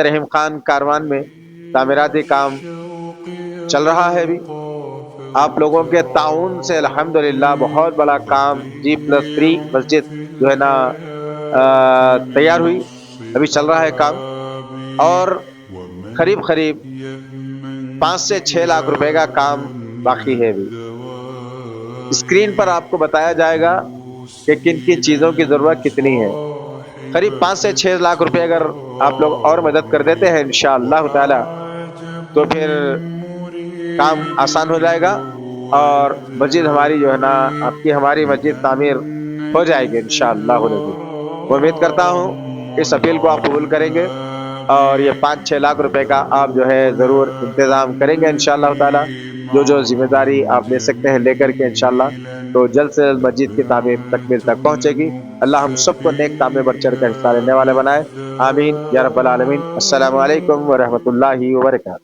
رحیم خان کاروان میں تعمیراتی کام چل رہا ہے ابھی۔ آپ لوگوں کے تعاون سے الحمدللہ بہت بڑا کام G+3 مسجد جو ہے نا تیار ہوئی، ابھی چل رہا ہے کام، اور قریب 5 سے 6 لاکھ روپے کا کام باقی ہے ابھی۔ اسکرین پر آپ کو بتایا جائے گا کہ کن کن چیزوں کی ضرورت کتنی ہے۔ قریب 5 سے 6 لاکھ روپے اگر آپ لوگ اور مدد کر دیتے ہیں انشاءاللہ تعالی تو پھر کام آسان ہو جائے گا، اور مسجد ہماری جو ہے نا آپ کی ہماری مسجد تعمیر ہو جائے گی انشاءاللہ العزیز۔ امید کرتا ہوں اس اپیل کو آپ قبول کریں گے، اور یہ 5-6 لاکھ روپے کا آپ جو ہے ضرور انتظام کریں گے انشاءاللہ تعالی۔ جو ذمہ داری آپ لے سکتے ہیں لے کر کے انشاءاللہ، تو جلد سے جلد مسجد کی تعمیر تکمیل تک پہنچے گی۔ اللہ ہم سب کو نیک کام میں بڑھ چڑھ کر حصہ لینے والے بنائے، آمین یا رب العالمین۔ السلام علیکم ورحمۃ اللہ وبرکاتہ۔